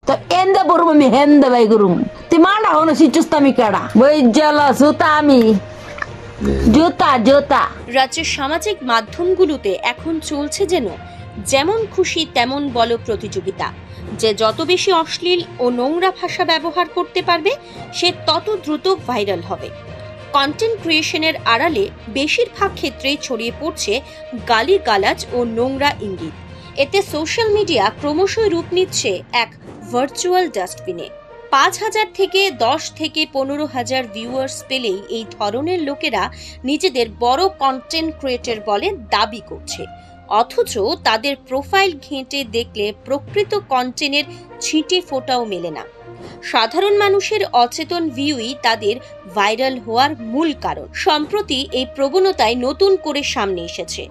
তো এন্দে বরুম আমি হেন্দে বাই করুম তুই মানা হনো সিচুস্তামি কাড়া বই জ্বালা জুতা আমি জুতা জুতা। রাজ্যের সামাজিক মাধ্যমগুলোতে এখন চলছে যেন যেমন খুশি তেমন বলো প্রতিযোগিতা, যে যত বেশি অশ্লীল ও নোংরা ভাষা ব্যবহার করতে পারবে সে তত দ্রুত ভাইরাল হবে। কন্টেন্ট ক্রিয়েশনের আড়ালে বেশিরভাগ ক্ষেত্রেই ছড়িয়ে পড়ছে গালিগালাজ ও নোংরা ইঙ্গিত। এতে সোশ্যাল মিডিয়া ক্রমশই রূপ নিচ্ছে এক ভার্চুয়াল ডাস্টবিনে। 5,000 থেকে 10 থেকে 15,000 ভিউয়ার্স পেলেই এই ধরনের লোকেরা নিজেদের বড় কন্টেন্ট ক্রিয়েটর বলে দাবি করছে, অথচ তাদের প্রোফাইল ঘেঁটে দেখলে প্রকৃত কন্টেন্টের ছিটে ফোঁটাও মেলে না। সাধারণ মানুষের অচেতন ভিউই তাদের ভাইরাল হওয়ার মূল কারণ। সম্প্রতি এই প্রবণতায় নতুন করে সামনে এসেছে।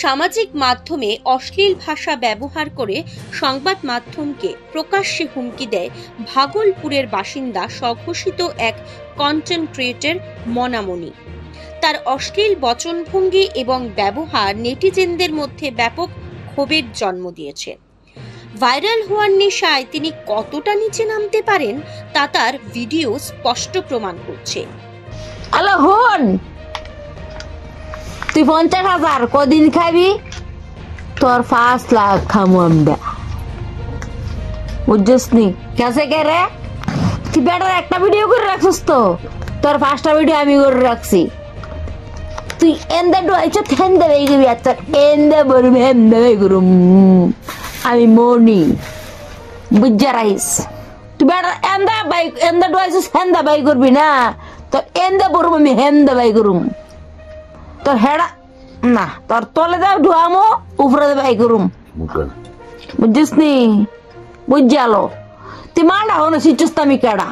সামাজিক মাধ্যমে অশ্লীল ভাষা ব্যবহার করে সংবাদ মাধ্যমকে প্রকাশ্যে হুমকি দেয় ভাগলপুরের বাসিন্দা স্বঘোষিত এক কন্টেন্ট ক্রিয়েটর মনামণি। তার অশ্লীল বচনভঙ্গি এবং ব্যবহার নেটিজেনদের মধ্যে ব্যাপক ক্ষোভের জন্ম দিয়েছে। ভাইরাল হওয়ার নেশায় তিনি কতটা নিচে নামতে পারেন তা তার ভিডিও স্পষ্ট প্রমাণ করছে। হ্যালো হন, তুই 50,000 কদিন খাবি? তোর 5 লাখ খামু আমরা, বুঝছিস নি? কেসে কে রে? তুই বেটার একটা ভিডিও করে রাখছিস তো, তোর 5টা ভিডিও আমি করে রাখছি। তুই এন্দে ডুয়াইছ থেন্দে বেই গবি, আচ্ছা এন্দে বরুম হেন্দে বেই করুম আমি মনি, বুঝা রাইস? তুই বেটার এন্দে ডুয়াইছ হেন্দে বাই করবি না, তোর এন্দে বরুম আমি হেন্দে বাই করুম। তোর হেডা না, তোর তলে দে ঢুয়ামো, উপরে দে বাই করুম, বুঝছিস নি? বুঝালো তুই মানা হনো সিচুস্তামি কাড়া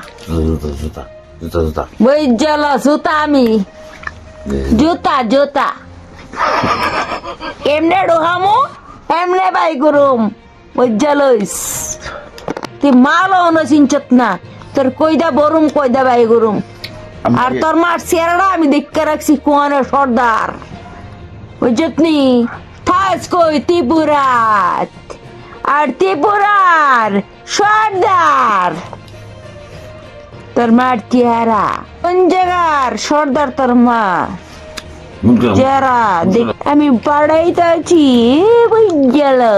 বুঝালো জুতা আমি জুতা জুতা এমনে ঢুকামো এমনে বাই করুম, বুঝালোস? তুই মালো হনো চিনচত না, তোর কইদা বরুম কইদা বাই করুম। আর তোর মার চেহারাটা আমি দেখতে রাখছি কোয়ানের সর্দার, বুঝত নি? থাস কই ত্রিপুরাত, আর ত্রিপুরার সর্দার তোর মার চেহারা। কোন জায়গার সর্দার তোর মা চেহারা আমি পাড়াইতে আছি, বুঝলো?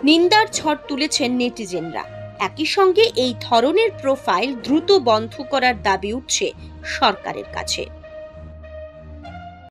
নিন্দার ঝড় তুলেছেন নেটিজেনরা। একই সঙ্গে এই ধরনের প্রোফাইল দ্রুত বন্ধ করার দাবি উঠছে সরকারের কাছে।